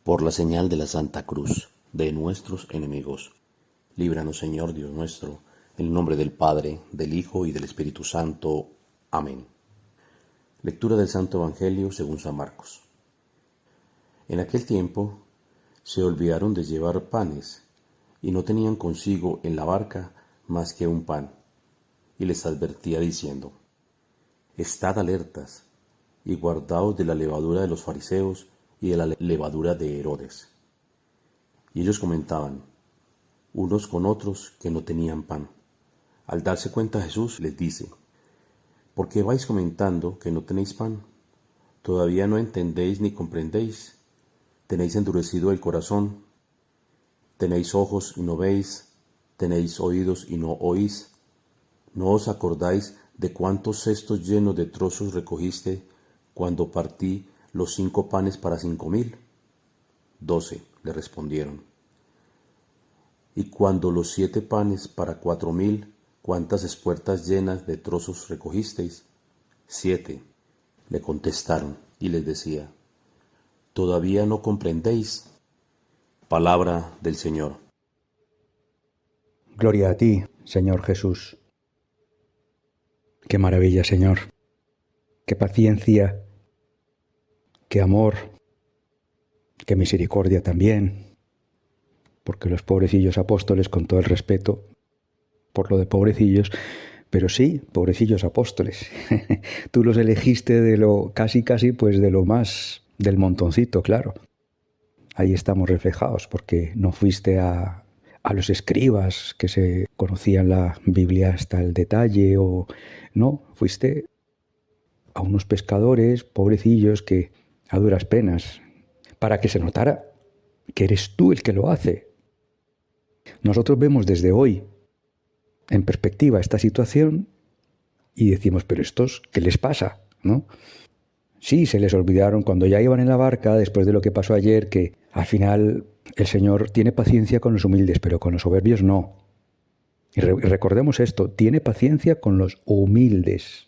Por la señal de la Santa Cruz de nuestros enemigos, líbranos, Señor Dios nuestro, en el nombre del Padre, del Hijo y del Espíritu Santo. Amén. Lectura del Santo Evangelio según San Marcos. En aquel tiempo se olvidaron de llevar panes, y no tenían consigo en la barca más que un pan, y les advertía diciendo: Estad alertas, y guardaos de la levadura de los fariseos y de la levadura de Herodes. Y ellos comentaban unos con otros que no tenían pan. Al darse cuenta Jesús les dice: ¿Por qué vais comentando que no tenéis pan? ¿Todavía no entendéis ni comprendéis? ¿Tenéis endurecido el corazón? ¿Tenéis ojos y no veis? ¿Tenéis oídos y no oís? ¿No os acordáis de cuántos cestos llenos de trozos recogiste cuando partí los 5 panes para 5.000? 12, le respondieron. Y cuando los 7 panes para 4.000, ¿cuántas espuertas llenas de trozos recogisteis? 7, le contestaron, y les decía: ¿Todavía no comprendéis? Palabra del Señor. Gloria a ti, Señor Jesús. Qué maravilla, Señor. Qué paciencia, qué amor, qué misericordia también. Porque los pobrecillos apóstoles, con todo el respeto por lo de pobrecillos, pero sí, pobrecillos apóstoles. Tú los elegiste de lo casi, pues de lo más del montoncito, claro. Ahí estamos reflejados, porque no fuiste a los escribas que se conocían la Biblia hasta el detalle, o no, fuiste a unos pescadores pobrecillos que a duras penas, para que se notara que eres tú el que lo hace. Nosotros vemos desde hoy en perspectiva esta situación y decimos: pero estos, ¿qué les pasa? ¿No? Sí, se les olvidaron cuando ya iban en la barca, después de lo que pasó ayer, que al final el Señor tiene paciencia con los humildes, pero con los soberbios no. Y recordemos esto: tiene paciencia con los humildes,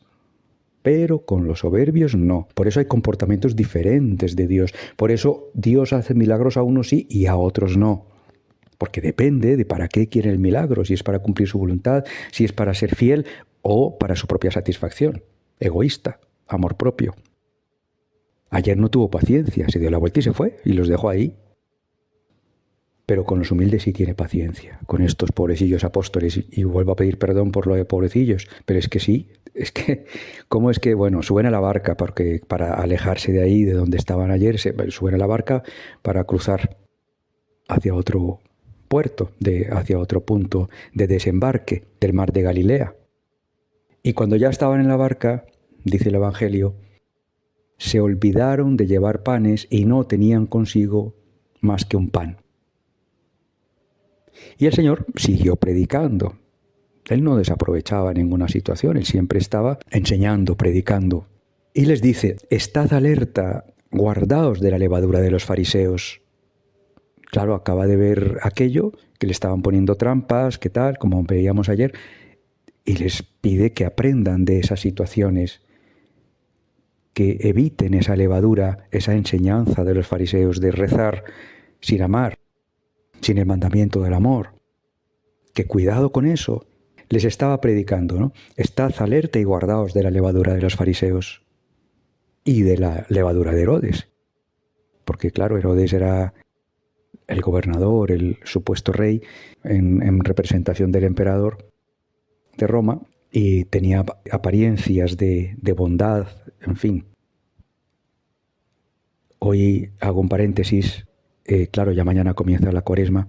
pero con los soberbios no. Por eso hay comportamientos diferentes de Dios. Por eso Dios hace milagros a unos sí y a otros no. Porque depende de para qué quiere el milagro, si es para cumplir su voluntad, si es para ser fiel o para su propia satisfacción. Egoísta, amor propio. Ayer no tuvo paciencia, se dio la vuelta y se fue, y los dejó ahí. Pero con los humildes sí tiene paciencia, con estos pobrecillos apóstoles. Y vuelvo a pedir perdón por lo de pobrecillos, pero es que sí, es que, ¿cómo es que, bueno, suben a la barca porque para alejarse de ahí, de donde estaban ayer, suben a la barca para cruzar hacia otro puerto, hacia otro punto de desembarque del mar de Galilea. Y cuando ya estaban en la barca, dice el Evangelio, se olvidaron de llevar panes y no tenían consigo más que un pan. Y el Señor siguió predicando. Él no desaprovechaba ninguna situación, él siempre estaba enseñando, predicando. Y les dice: estad alerta, guardaos de la levadura de los fariseos. Claro, acaba de ver aquello, que le estaban poniendo trampas, qué tal, como veíamos ayer, y les pide que aprendan de esas situaciones, que eviten esa levadura, esa enseñanza de los fariseos de rezar sin amar, sin el mandamiento del amor. Que cuidado con eso. Les estaba predicando, ¿no? Estad alerta y guardaos de la levadura de los fariseos y de la levadura de Herodes. Porque claro, Herodes era el gobernador, el supuesto rey, en representación del emperador de Roma, y tenía apariencias de bondad, en fin. Hoy hago un paréntesis, claro, ya mañana comienza la Cuaresma.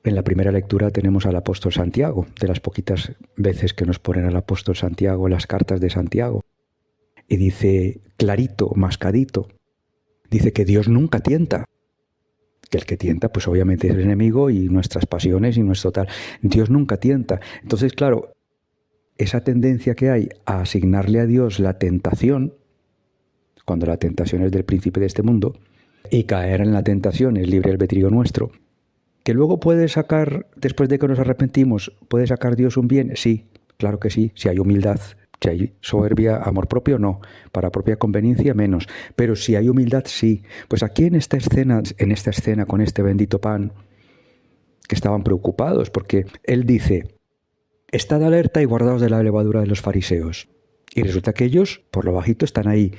En la primera lectura tenemos al apóstol Santiago, de las poquitas veces que nos ponen al apóstol Santiago en las cartas de Santiago. Y dice clarito, mascadito, dice que Dios nunca tienta. Que el que tienta, pues obviamente es el enemigo y nuestras pasiones y nuestro tal. Dios nunca tienta. Entonces, claro, esa tendencia que hay a asignarle a Dios la tentación, cuando la tentación es del príncipe de este mundo, y caer en la tentación es libre albedrío nuestro, que luego puede sacar, después de que nos arrepentimos, ¿puede sacar Dios un bien? Sí, claro que sí, si hay humildad, Si hay soberbia, amor propio, no. Para propia conveniencia, menos. Pero si hay humildad, sí. Pues aquí en esta escena con este bendito pan, que estaban preocupados, porque él dice, estad alerta y guardaos de la levadura de los fariseos. Y resulta que ellos, por lo bajito, están ahí,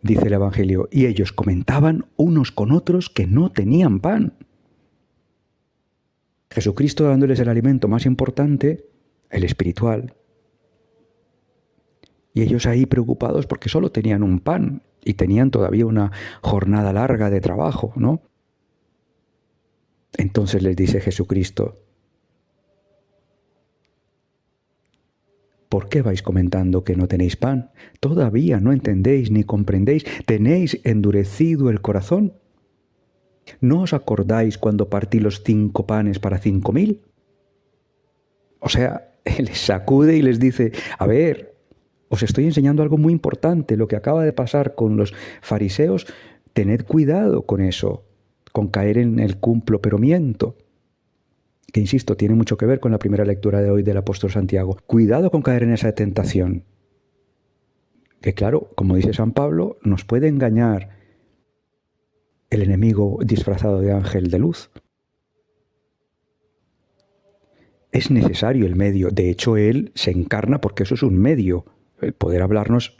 dice el Evangelio, y ellos comentaban unos con otros que no tenían pan. Jesucristo dándoles el alimento más importante, el espiritual. Y ellos ahí preocupados porque solo tenían un pan y tenían todavía una jornada larga de trabajo, ¿no? Entonces les dice Jesucristo, ¿por qué vais comentando que no tenéis pan? ¿Todavía no entendéis ni comprendéis? ¿Tenéis endurecido el corazón? ¿No os acordáis cuando partí los 5 panes para 5.000? O sea, les sacude y les dice, a ver, os estoy enseñando algo muy importante, lo que acaba de pasar con los fariseos, tened cuidado con eso, con caer en el cumplo-pero-miento, que insisto, tiene mucho que ver con la primera lectura de hoy del apóstol Santiago. Cuidado con caer en esa tentación, que claro, como dice San Pablo, nos puede engañar el enemigo disfrazado de ángel de luz. Es necesario el medio, de hecho él se encarna porque eso es un medio, el poder hablarnos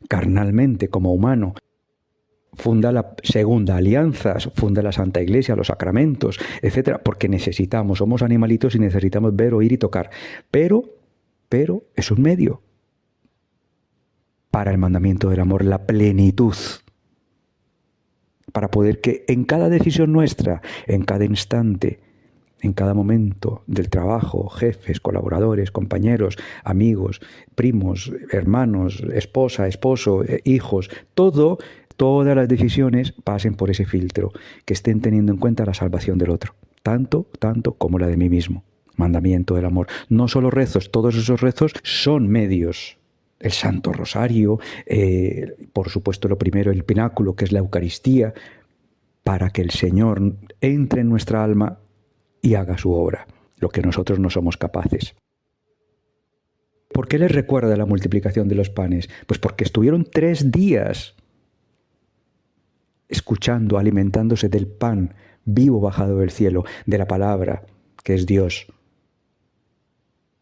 carnalmente como humano. Funda la segunda alianza, funda la Santa Iglesia, los sacramentos, etcétera, porque necesitamos, somos animalitos y necesitamos ver, oír y tocar. Pero es un medio para el mandamiento del amor, la plenitud, para poder que en cada decisión nuestra, en cada instante, en cada momento del trabajo, jefes, colaboradores, compañeros, amigos, primos, hermanos, esposa, esposo, hijos, todas las decisiones pasen por ese filtro, que estén teniendo en cuenta la salvación del otro, tanto como la de mí mismo. Mandamiento del amor. No solo rezos, todos esos rezos son medios. El Santo Rosario, por supuesto lo primero, el pináculo, que es la Eucaristía, para que el Señor entre en nuestra alma y haga su obra, lo que nosotros no somos capaces. ¿Por qué les recuerda la multiplicación de los panes? Pues porque estuvieron 3 días escuchando, alimentándose del pan vivo bajado del cielo, de la palabra, que es Dios,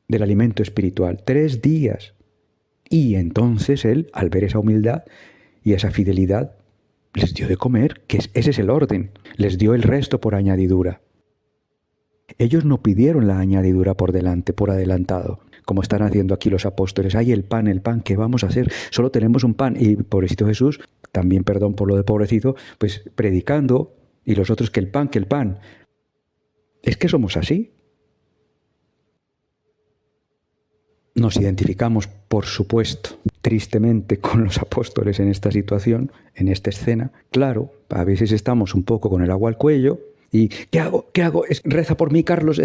del alimento espiritual. 3 días. Y entonces él, al ver esa humildad y esa fidelidad, les dio de comer, que ese es el orden. Les dio el resto por añadidura. Ellos no pidieron la añadidura por delante, por adelantado, como están haciendo aquí los apóstoles. ¡Ay, el pan, ¿qué vamos a hacer? Solo tenemos un pan. Y pobrecito Jesús, también perdón por lo de pobrecito, pues predicando, y los otros que el pan. Es que somos así. Nos identificamos, por supuesto, tristemente con los apóstoles en esta situación, en esta escena. Claro, a veces estamos un poco con el agua al cuello, ¿y qué hago? Reza por mí, Carlos,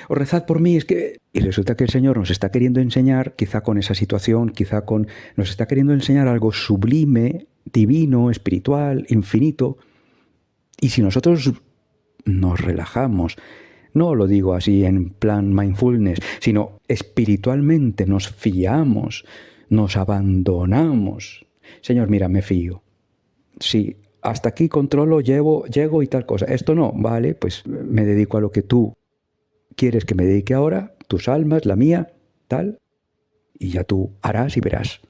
o rezad por mí, Y resulta que el Señor nos está queriendo enseñar, quizá con esa situación, nos está queriendo enseñar algo sublime, divino, espiritual, infinito. Y si nosotros nos relajamos, no lo digo así en plan mindfulness, sino espiritualmente nos fiamos, nos abandonamos. Señor, mira, me fío. Sí, hasta aquí controlo, llego y tal cosa. Esto no, vale, pues me dedico a lo que tú quieres que me dedique ahora, tus almas, la mía, tal, y ya tú harás y verás.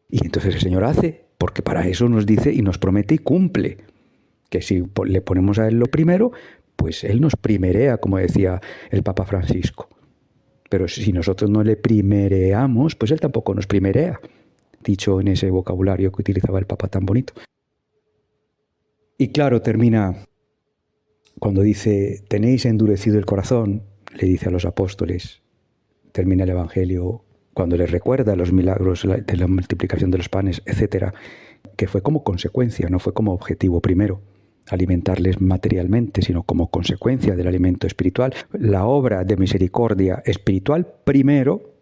Y entonces el Señor hace, porque para eso nos dice y nos promete y cumple. Que si le ponemos a Él lo primero, pues Él nos primerea, como decía el Papa Francisco. Pero si nosotros no le primereamos, pues Él tampoco nos primerea, dicho en ese vocabulario que utilizaba el Papa tan bonito. Y claro, termina cuando dice, tenéis endurecido el corazón, le dice a los apóstoles, termina el Evangelio cuando les recuerda los milagros de la multiplicación de los panes, etcétera, que fue como consecuencia, no fue como objetivo primero, alimentarles materialmente, sino como consecuencia del alimento espiritual. La obra de misericordia espiritual primero,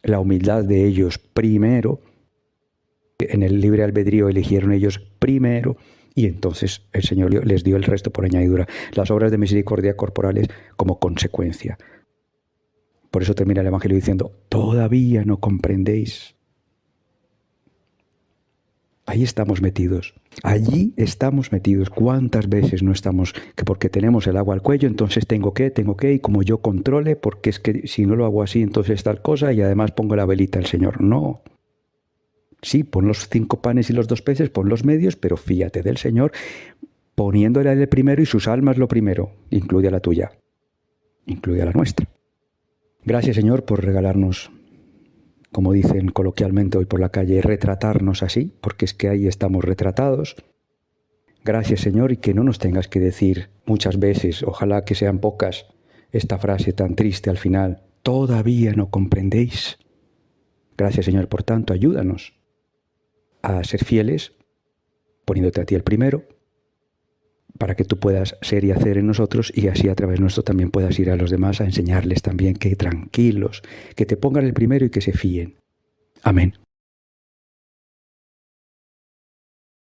la humildad de ellos primero, en el libre albedrío eligieron ellos primero, y entonces el Señor les dio el resto por añadidura. Las obras de misericordia corporales como consecuencia. Por eso termina el Evangelio diciendo, todavía no comprendéis. Ahí estamos metidos. Allí estamos metidos. ¿Cuántas veces no estamos? Que porque tenemos el agua al cuello, entonces tengo que, y como yo controle, porque es que si no lo hago así, entonces tal cosa, y además pongo la velita al Señor. No. Sí, pon los 5 panes y los 2 peces, pon los medios, pero fíate del Señor, poniéndole a Él el primero y sus almas lo primero. Incluye a la tuya. Incluye a la nuestra. Gracias, Señor, por regalarnos, como dicen coloquialmente hoy por la calle, retratarnos así, porque es que ahí estamos retratados. Gracias, Señor, y que no nos tengas que decir muchas veces, ojalá que sean pocas, esta frase tan triste al final, todavía no comprendéis. Gracias, Señor, por tanto, ayúdanos a ser fieles, poniéndote a ti el primero, para que tú puedas ser y hacer en nosotros y así a través nuestro también puedas ir a los demás a enseñarles también que tranquilos, que te pongan el primero y que se fíen. Amén.